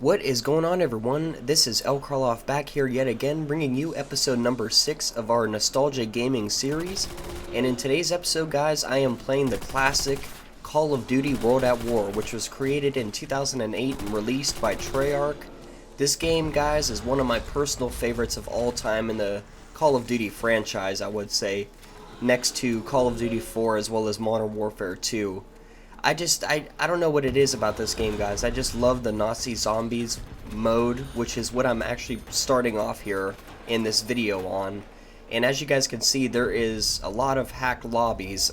What is going on, everyone? This is El Karloff back here yet again, bringing you episode number 6 of our nostalgia gaming series. And in today's episode, guys, I am playing the classic Call of Duty World at War, which was created in 2008 and released by Treyarch. This game, guys, is one of my personal favorites of all time in the Call of Duty franchise, I would say, next to Call of Duty 4 as well as Modern Warfare 2. I don't know what it is about this game, guys. I just love the Nazi zombies mode, which is what I'm actually starting off here in this video on. And as you guys can see, there is a lot of hacked lobbies.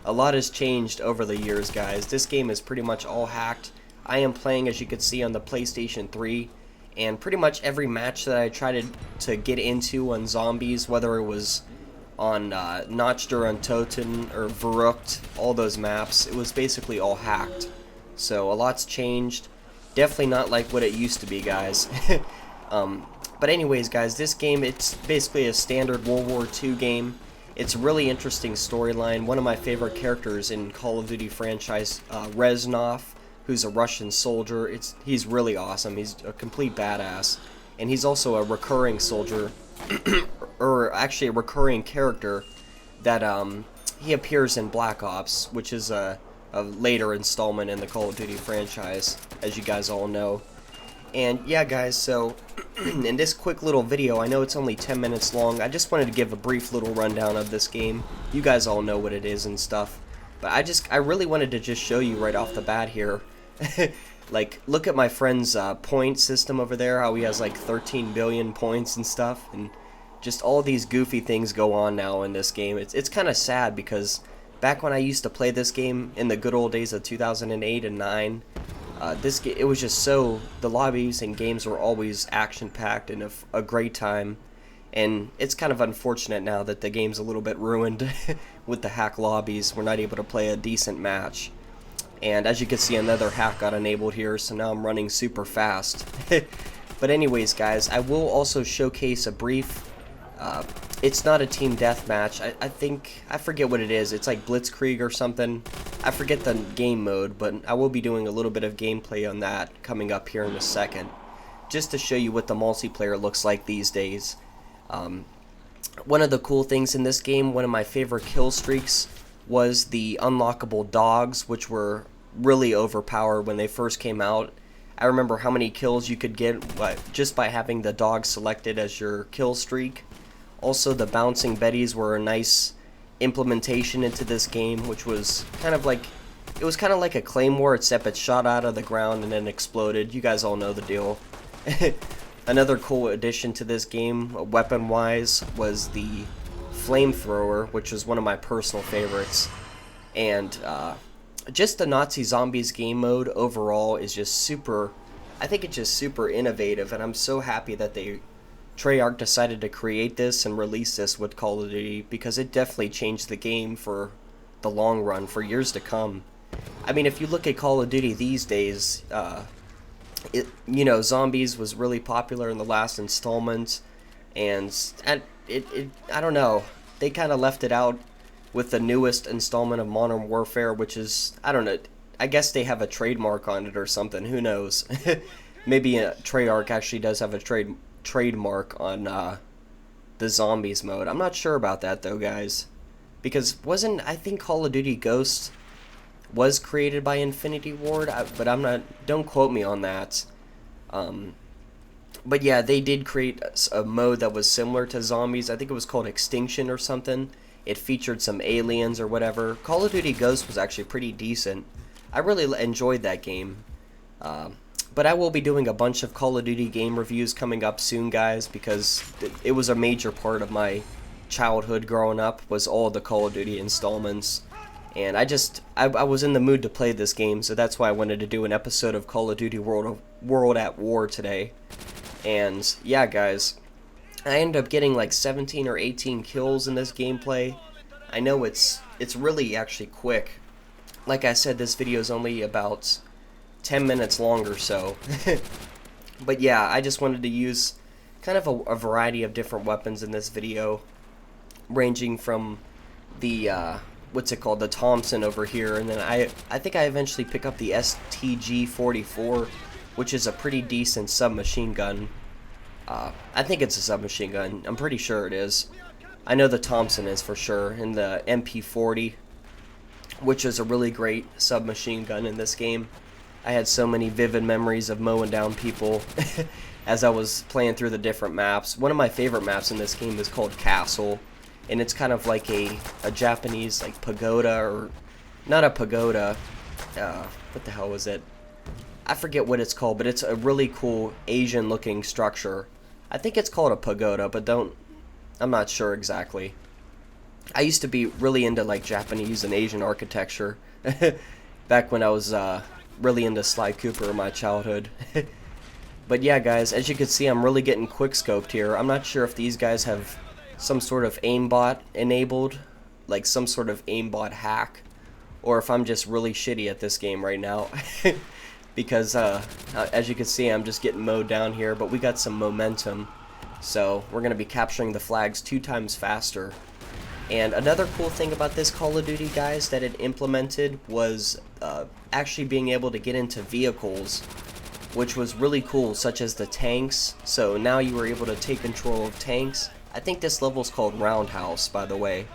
A lot has changed over the years, guys. This game is pretty much all hacked. I am playing, as you can see, on the PlayStation 3, and pretty much every match that I tried to get into on zombies, whether it was on Notch der Untoten or Verrückt, all those maps, it was basically all hacked. So a lot's changed. Definitely not like what it used to be, guys. But anyways, guys, this game, it's basically a standard World War II game. It's a really interesting storyline. One of my favorite characters in Call of Duty franchise, Reznov, who's a Russian soldier. He's really awesome. He's a complete badass. And he's also a recurring soldier, or actually a recurring character that he appears in Black Ops, which is a later installment in the Call of Duty franchise, as you guys all know. And yeah, guys, so in this quick little video, I know it's only 10 minutes long, I just wanted to give a brief little rundown of this game. You guys all know what it is and stuff, but I really wanted to just show you right off the bat here. Like, look at my friend's point system over there, how he has like 13 billion points and stuff, and just all these goofy things go on now in this game. It's kind of sad because back when I used to play this game in the good old days of 2008 and 9, it was just the lobbies and games were always action-packed and a great time. And it's kind of unfortunate now that the game's a little bit ruined with the hack lobbies. We're not able to play a decent match. And as you can see, another hack got enabled here, so now I'm running super fast. But anyways, guys, I will also showcase a brief, it's not a team deathmatch, I forget what it is, it's like Blitzkrieg or something. I forget the game mode, but I will be doing a little bit of gameplay on that coming up here in a second, just to show you what the multiplayer looks like these days. One of the cool things in this game, one of my favorite kill streaks, was the unlockable dogs, which were really overpowered when they first came out. I remember how many kills you could get just by having the dog selected as your kill streak. Also, the bouncing Bettys were a nice implementation into this game, which was kind of like a claymore, except it shot out of the ground and then exploded. You guys all know the deal. Another cool addition to this game, weapon-wise, was the flamethrower, which was one of my personal favorites. And just the Nazi Zombies game mode overall is just super, I think it's just super innovative, and I'm so happy that Treyarch decided to create this and release this with Call of Duty, because it definitely changed the game for the long run, for years to come. I mean, if you look at Call of Duty these days, zombies was really popular in the last installment, and I don't know, they kind of left it out with the newest installment of Modern Warfare, which is, I don't know, I guess they have a trademark on it or something, who knows. Maybe Treyarch actually does have a trademark on the zombies mode. I'm not sure about that though, guys, because I think Call of Duty Ghosts was created by Infinity Ward, but don't quote me on that. But yeah, they did create a mode that was similar to zombies. I think it was called Extinction or something. It featured some aliens or whatever. Call of Duty Ghosts was actually pretty decent. I really enjoyed that game. But I will be doing a bunch of Call of Duty game reviews coming up soon, guys, because it was a major part of my childhood growing up, was all the Call of Duty installments. And I was in the mood to play this game, so that's why I wanted to do an episode of Call of Duty World at War today. And yeah, guys, I ended up getting like 17 or 18 kills in this gameplay. I know it's really actually quick. Like I said, this video is only about 10 minutes long or so. But yeah, I just wanted to use kind of a variety of different weapons in this video, ranging from the the Thompson over here, and then I think I eventually pick up the STG-44, which is a pretty decent submachine gun. I think it's a submachine gun. I'm pretty sure it is. I know the Thompson is for sure, and the MP40, which is a really great submachine gun in this game. I had so many vivid memories of mowing down people as I was playing through the different maps. One of my favorite maps in this game is called Castle, and it's kind of like a Japanese like pagoda, or not a pagoda. What the hell was it? I forget what it's called, but it's a really cool Asian looking structure. I think it's called a pagoda, but I'm not sure exactly. I used to be really into like Japanese and Asian architecture back when I was really into Sly Cooper in my childhood. But yeah, guys, as you can see, I'm really getting quick-scoped here. I'm not sure if these guys have some sort of aimbot enabled, like some sort of aimbot hack, or if I'm just really shitty at this game right now. Because as you can see, I'm just getting mowed down here, but we got some momentum, so we're going to be capturing the flags 2 times faster. And another cool thing about this Call of Duty, guys, that it implemented was actually being able to get into vehicles, which was really cool, such as the tanks. So now you were able to take control of tanks. I think this level is called Roundhouse, by the way,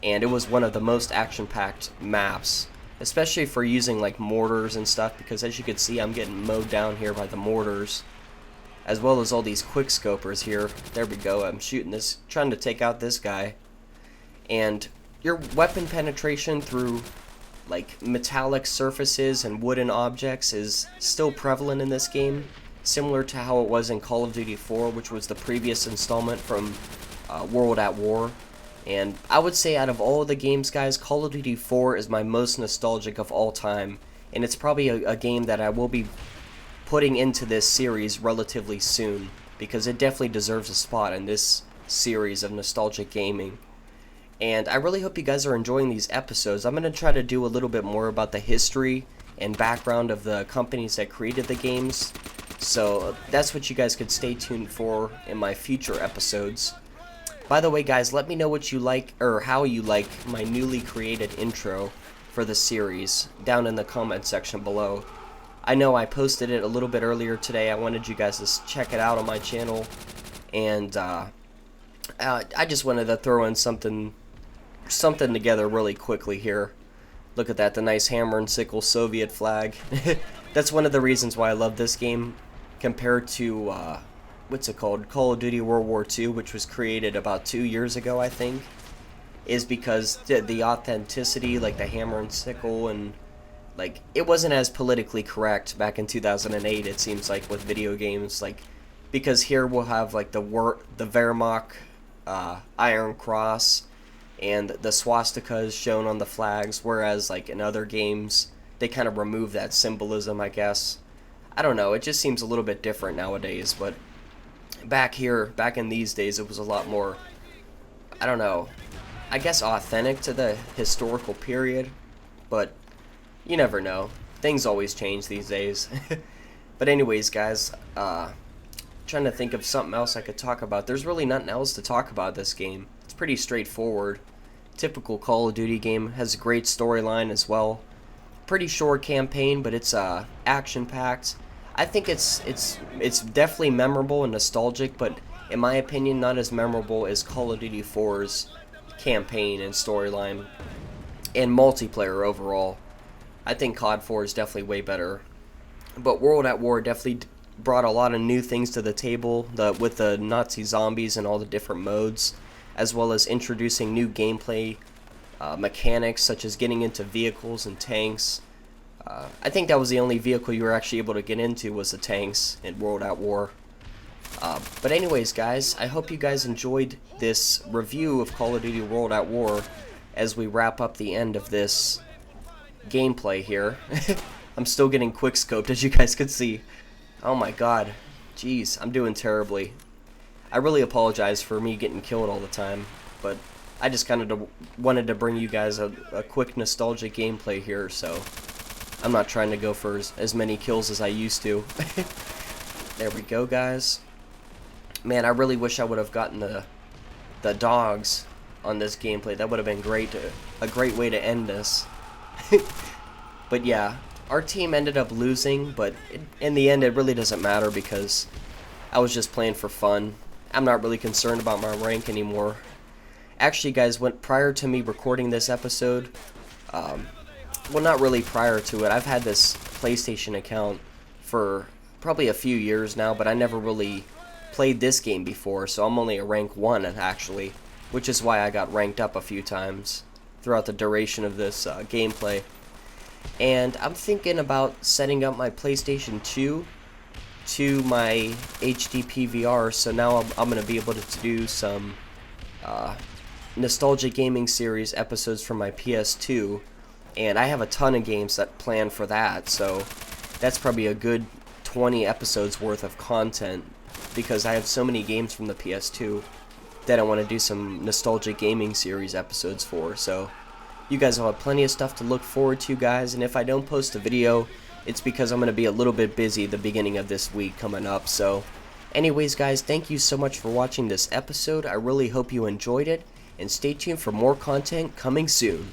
and it was one of the most action-packed maps, especially for using like mortars and stuff, because as you can see, I'm getting mowed down here by the mortars, as well as all these quick scopers here. There we go. I'm shooting this, trying to take out this guy. And your weapon penetration through like metallic surfaces and wooden objects is still prevalent in this game, similar to how it was in Call of Duty 4, which was the previous installment from World at War. And I would say out of all of the games, guys, Call of Duty 4 is my most nostalgic of all time, and it's probably a game that I will be putting into this series relatively soon, because it definitely deserves a spot in this series of nostalgic gaming. And I really hope you guys are enjoying these episodes. I'm going to try to do a little bit more about the history and background of the companies that created the games, so that's what you guys could stay tuned for in my future episodes. By the way, guys, let me know what you like, or how you like my newly created intro for the series down in the comment section below. I know I posted it a little bit earlier today. I wanted you guys to check it out on my channel, and I just wanted to throw in something together really quickly here. Look at that, the nice hammer and sickle Soviet flag. That's one of the reasons why I love this game compared to what's it called, Call of Duty World War II, which was created about 2 years ago, I think, is because the authenticity, like the hammer and sickle, and like it wasn't as politically correct back in 2008, it seems like, with video games, like, because here we'll have like the Wehrmacht Iron Cross and the swastikas shown on the flags, whereas like in other games they kind of remove that symbolism, I guess. I don't know, it just seems a little bit different nowadays, but back in these days, it was a lot more, I don't know, I guess authentic to the historical period, but you never know. Things always change these days. But anyways, guys, trying to think of something else I could talk about. There's really nothing else to talk about this game. It's pretty straightforward. Typical Call of Duty game. Has a great storyline as well. Pretty short campaign, but it's action-packed. I think it's definitely memorable and nostalgic, but in my opinion, not as memorable as Call of Duty 4's campaign and storyline and multiplayer overall. I think COD 4 is definitely way better. But World at War definitely brought a lot of new things to the table, with the Nazi zombies and all the different modes, as well as introducing new gameplay mechanics, such as getting into vehicles and tanks. I think that was the only vehicle you were actually able to get into, was the tanks in World at War. But anyways, guys, I hope you guys enjoyed this review of Call of Duty World at War as we wrap up the end of this gameplay here. I'm still getting quick-scoped, as you guys could see. Oh my god. Jeez, I'm doing terribly. I really apologize for me getting killed all the time, but I just kind of wanted to bring you guys a quick nostalgic gameplay here, so I'm not trying to go for as many kills as I used to. There we go, guys. Man, I really wish I would have gotten the dogs on this gameplay. That would have been great, a great way to end this. But yeah, our team ended up losing, but in the end it really doesn't matter because I was just playing for fun. I'm not really concerned about my rank anymore. Actually, guys, prior to me recording this episode, well, not really prior to it, I've had this PlayStation account for probably a few years now, but I never really played this game before, so I'm only a rank 1 actually, which is why I got ranked up a few times throughout the duration of this gameplay. And I'm thinking about setting up my PlayStation 2 to my HD PVR, so now I'm going to be able to do some Nostalgia Gaming Series episodes from my PS2, and I have a ton of games that plan for that, so that's probably a good 20 episodes worth of content, because I have so many games from the PS2 that I want to do some Nostalgia Gaming Series episodes for, so you guys will have plenty of stuff to look forward to, guys, and if I don't post a video, it's because I'm going to be a little bit busy the beginning of this week coming up. So anyways, guys, thank you so much for watching this episode. I really hope you enjoyed it, and stay tuned for more content coming soon.